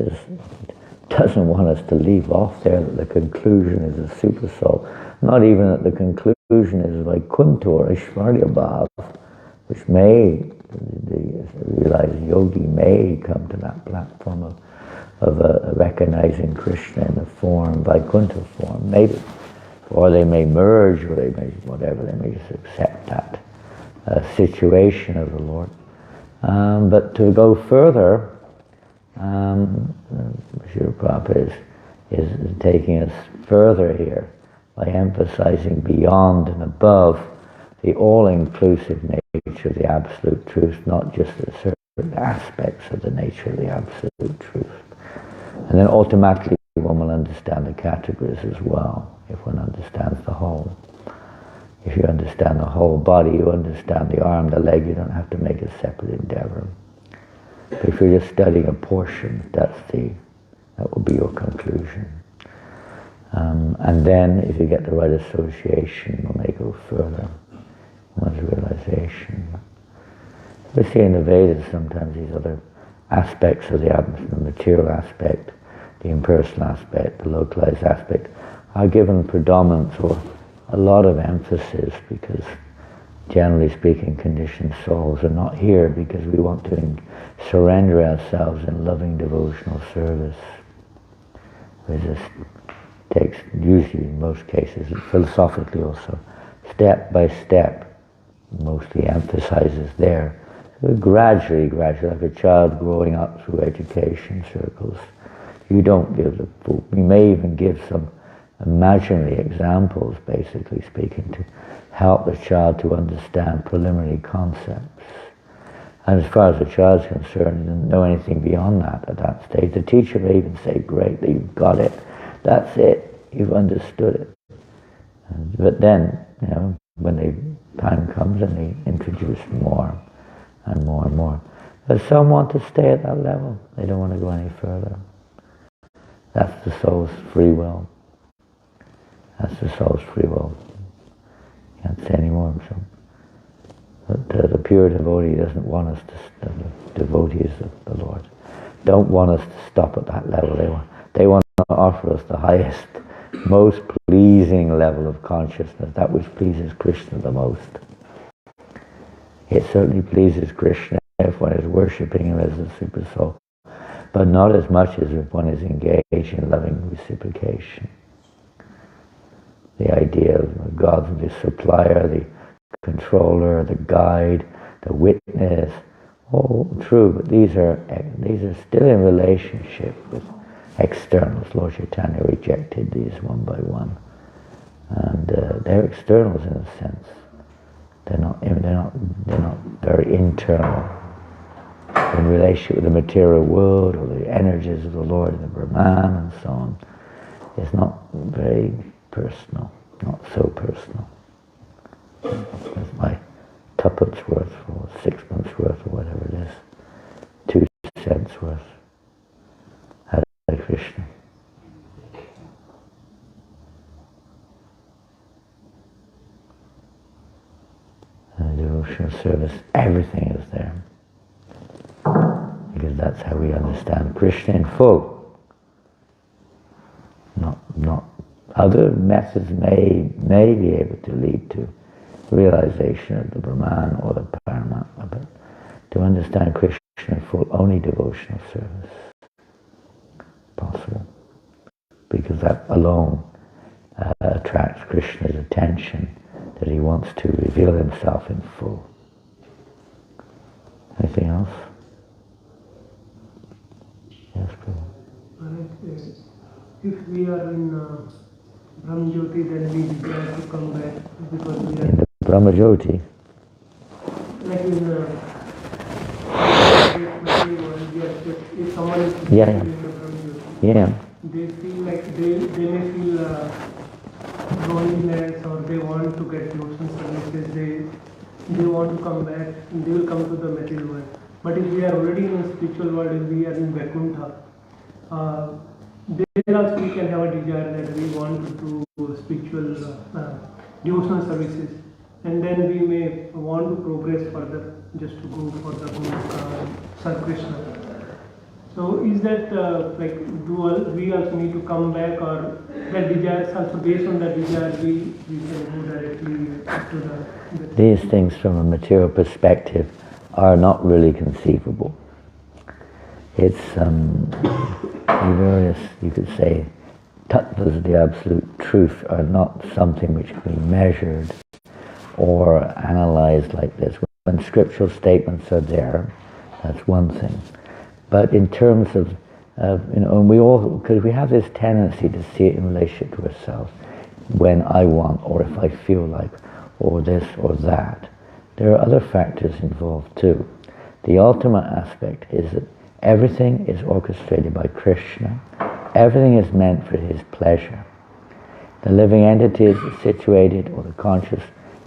doesn't want us to leave off there that the conclusion is the super soul. Not even at the conclusion is Vaikuntha or Ishvarya Bhav, which may, the realized yogi may come to that platform of recognizing Krishna in the form, Vaikuntha form, maybe. Or they may merge, or they may, whatever, they may just accept that situation of the Lord. But to go further, Srila Prabhupada is taking us further here by emphasizing beyond and above the all-inclusive nature of the Absolute Truth, not just the certain aspects of the nature of the Absolute Truth. And then automatically one will understand the categories as well, if one understands the whole. If you understand the whole body, you understand the arm, the leg, you don't have to make a separate endeavor. But if you're just studying a portion, that will be your conclusion. And then, if you get the right association, you may go further, one's realization. We see in the Vedas sometimes these other aspects of the material aspect, the impersonal aspect, the localized aspect, are given predominance or a lot of emphasis because, generally speaking, conditioned souls are not here because we want to surrender ourselves in loving devotional service. It just takes, usually in most cases, philosophically also, step by step, mostly emphasizes there. So gradually, like a child growing up through education circles, you don't give the full, you may even give some imaginary examples, basically speaking, to help the child to understand preliminary concepts. And as far as the child's concerned, he doesn't know anything beyond that at that stage. The teacher may even say, great, you've got it. That's it. You've understood it. But then, when the time comes and they introduce more and more and more. But some want to stay at that level. They don't want to go any further. That's the soul's free will. That's the soul's free will. Can't say any more. So, but the pure devotee doesn't want us to, the devotees of the Lord, don't want us to stop at that level. They want to offer us the highest, most pleasing level of consciousness, that which pleases Krishna the most. It certainly pleases Krishna if one is worshipping him as the Super Soul, but not as much as if one is engaged in loving reciprocation. The idea of God, the supplier, the controller, the guide, the witness, all true, but these are still in relationship with externals. Lord Chaitanya rejected these one by one, and they're externals in a sense. They're not very internal in relationship with the material world or the energies of the Lord and the Brahman and so on. It's not very personal, not so personal. That's my tuppence worth or 6 months worth or whatever it is, 2 cents worth. Hare Krishna. Devotional service, everything is there. Because that's how we understand Krishna in full. Not other methods may be able to lead to realization of the Brahman or the Paramatma, but to understand Krishna in full, only devotional service possible. Because that alone attracts Krishna's attention, that he wants to reveal himself in full. Anything else? Yes, please. If we are in Brahmajyoti, then we desire to come back because we are... In the Brahmajyoti? Like in if someone is in the Brahmajyoti, they feel like they may feel loneliness, or they want to get devotional services, they want to come back, and they will come to the material world. But if we are already in the spiritual world, if we are in Vaikuntha, then also we can have a desire that we want to do spiritual devotional services, and then we may want to progress further, just to go for the serve Krishna. So is that we also need to come back, or that desires also based on that desire we can go directly to the These things from a material perspective are not really conceivable. It's various, you could say, tattvas of the absolute truth are not something which can be measured or analyzed like this. When scriptural statements are there, that's one thing. But in terms of, and we all, because we have this tendency to see it in relationship to ourselves, when I want, or if I feel like, or this or that. There are other factors involved too. The ultimate aspect is that everything is orchestrated by Krishna. Everything is meant for his pleasure. The living entities situated, or the conscious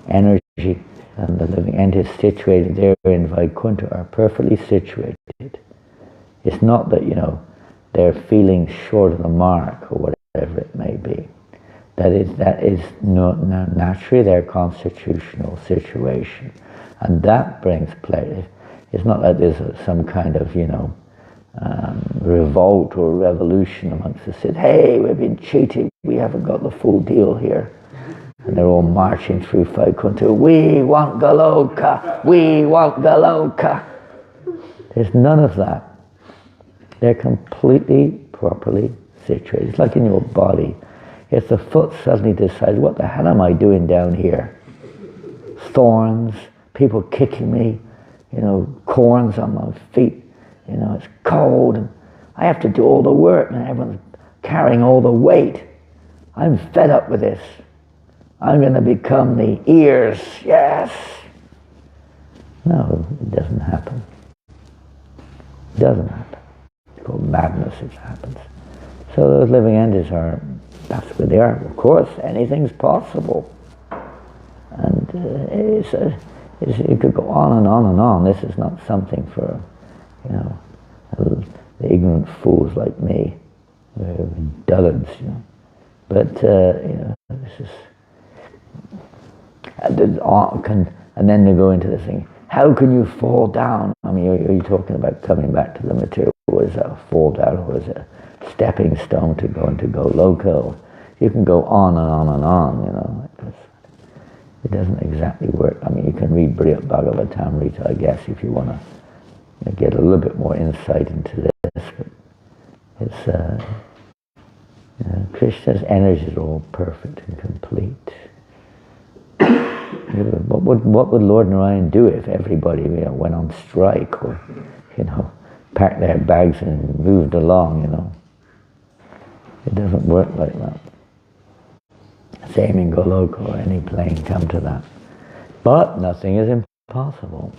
energy, and the living entities situated there in Vaikuntha are perfectly situated. It's not that, they're feeling short of the mark, or whatever it may be. That is naturally their constitutional situation. And that brings pleasure. It's not like there's some kind of, revolt or revolution amongst the citizens. Hey, we've been cheated. We haven't got the full deal here. And they're all marching through Vaikuntha. We want Galoka. We want Galoka. There's none of that. They're completely properly situated. It's like in your body. If the foot suddenly decides, what the hell am I doing down here? Thorns, people kicking me, corns on my feet, it's cold, and I have to do all the work, and everyone's carrying all the weight. I'm fed up with this. I'm going to become the ears, yes. No, it doesn't happen. It doesn't happen. It's called madness if it happens. So those living entities that's where they are. Of course, anything's possible. And it could go on and on and on. This is not something for, the ignorant fools like me, dullards, But, this is... And then they go into this thing, how can you fall down? I mean, you're talking about coming back to the material. Was that a fall down, or was it a stepping stone to go into Goloka? You can go on and on and on, It doesn't exactly work. I mean, you can read Brihad Bhagavatamrita, I guess, if you want to get a little bit more insight into this. But it's, Krishna's energies are all perfect and complete. What would Lord Narayan do if everybody went on strike, or packed their bags and moved along? It doesn't work like that. Same in Goloka or any plane come to that. But nothing is impossible.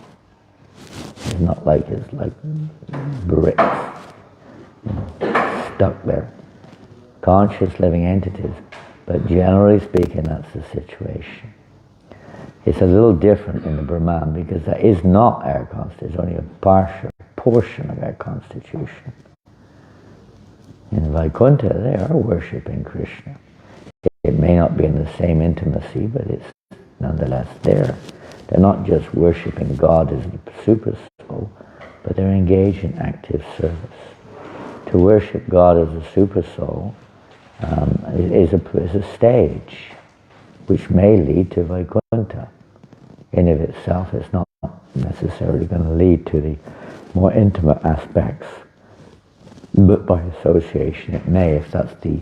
It's not like it's like bricks, stuck there. Conscious living entities, but generally speaking, that's the situation. It's a little different in the Brahman, because that is not our constitution. It's only a partial portion of our constitution. In Vaikuntha, they are worshipping Krishna. It may not be in the same intimacy, but it's nonetheless there. They're not just worshipping God as the super soul, but they're engaged in active service. To worship God as the super soul is a stage which may lead to Vaikuntha. In of itself, it's not necessarily going to lead to the more intimate aspects, but by association it may. If that's the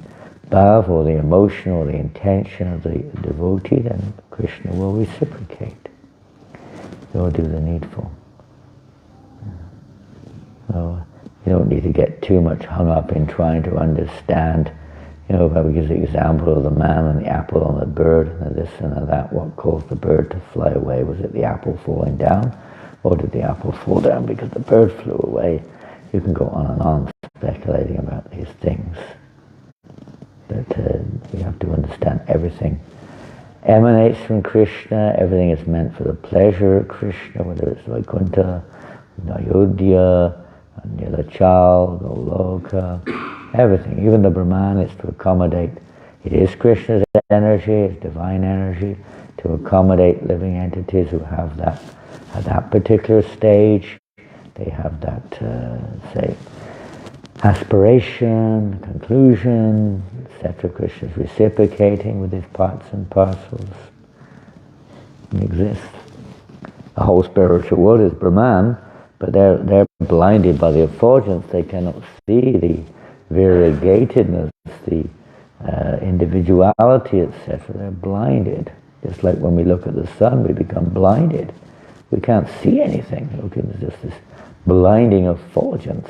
bhav or the emotion or the intention of the devotee, then Krishna will reciprocate. He will do the needful. So you don't need to get too much hung up in trying to understand. If I would give the example of the man and the apple and the bird and the this and the that, what caused the bird to fly away? Was it the apple falling down, or did the apple fall down because the bird flew away? You can go on and on speculating about these things. But you have to understand everything emanates from Krishna. Everything is meant for the pleasure of Krishna, whether it's Vaikuntha, Ayodhya, Nilachal, Goloka, everything. Even the Brahman is to accommodate. It is Krishna's energy, it's divine energy, to accommodate living entities who have that, at that particular stage. They have that, aspiration, conclusion, etc. Krishna is reciprocating with his parts and parcels. It exists. The whole spiritual world is Brahman, but they're blinded by the effulgence. They cannot see the variegatedness, the individuality, etc. They're blinded. Just like when we look at the sun, we become blinded. We can't see anything. Look, it's just this blinding effulgence.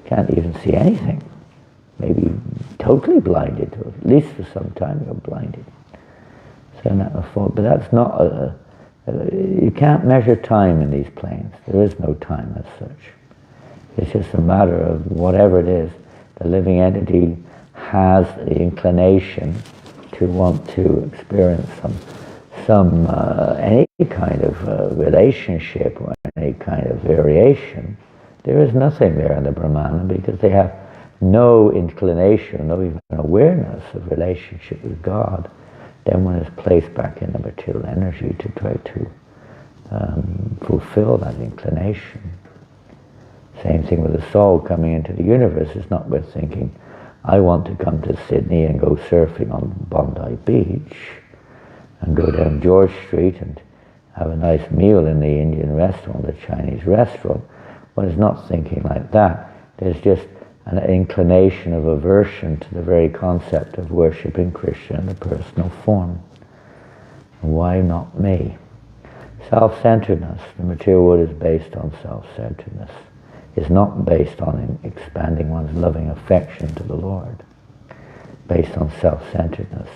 Can't even see anything. Maybe totally blinded, or at least for some time you're blinded. So but that's not you can't measure time in these planes. There is no time as such. It's just a matter of whatever it is. The living entity has the inclination to want to experience any kind of relationship or any kind of variation. There is nothing there in the Brahmana because they have no inclination, no even awareness of relationship with God. Then one is placed back in the material energy to try to fulfill that inclination. Same thing with the soul coming into the universe. It's not worth thinking, I want to come to Sydney and go surfing on Bondi Beach and go down George Street and have a nice meal in the Indian restaurant, the Chinese restaurant. One is not thinking like that. There's just an inclination of aversion to the very concept of worshipping Krishna in the personal form. Why not me? Self-centeredness. The material world is based on self-centeredness. It's not based on expanding one's loving affection to the Lord. Based on self-centeredness.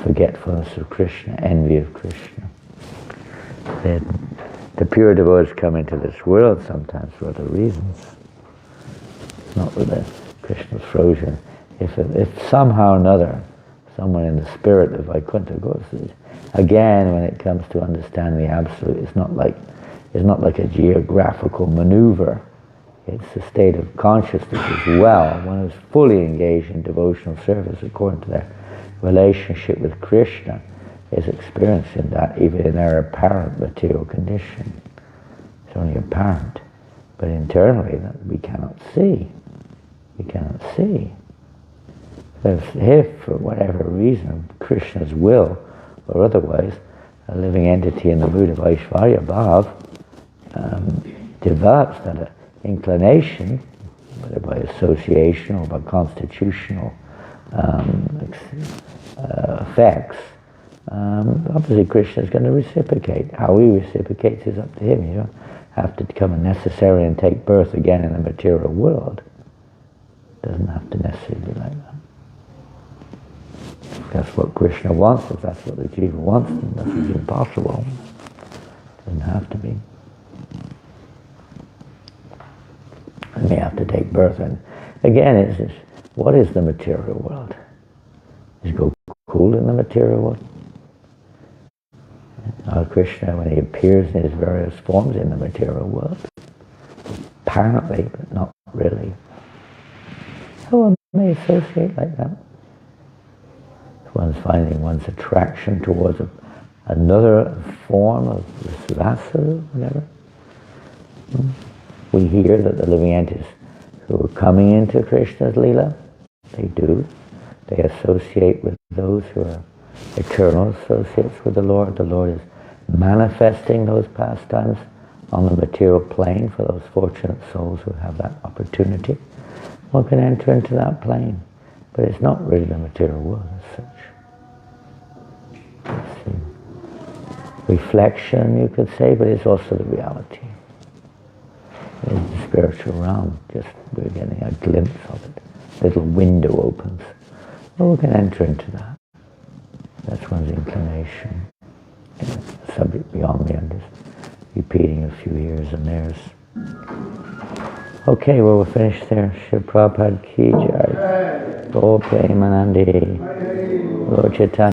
Forgetfulness of Krishna, envy of Krishna. The pure devotees come into this world sometimes for other reasons. Not with the Krishna's frozen. If somehow or another, someone in the spirit of Vaikuntha goes, again, when it comes to understanding the Absolute, it's not like a geographical maneuver. It's a state of consciousness as well. One is fully engaged in devotional service according to their relationship with Krishna, is experiencing that even in their apparent material condition. It's only apparent, but internally that we cannot see. We cannot see. So if for whatever reason, Krishna's will or otherwise, a living entity in the mood of Aishvarya Bhav develops that inclination, whether by association or by constitutional effects, obviously Krishna is going to reciprocate. How he reciprocates is up to him. You don't have to come and necessarily and take birth again in the material world. It doesn't have to necessarily be like that. If that's what Krishna wants, if that's what the Jiva wants, then nothing's impossible. It doesn't have to be. And they have to take birth. And again, it's just, what is the material world? Is Gokul in the material world? Krishna, when he appears in his various forms in the material world, apparently, but not really. How one may associate like that? One's finding one's attraction towards another form of the rasa, whatever. We hear that the living entities who are coming into Krishna's Leela, they do. They associate with those who are eternal associates with the Lord. The Lord is manifesting those pastimes on the material plane for those fortunate souls who have that opportunity. One can enter into that plane, but it's not really the material world as such. It's reflection, you could say, but it's also the reality. It's the spiritual realm, just we're getting a glimpse of it. Little window opens. Well, we can enter into that. That's one's inclination. Subject beyond me, I'm just repeating a few years and theirs. Okay, well, we're finished there. Shri Prabhupada Ki Jai. Go Premanandi. Lord Chaitanya.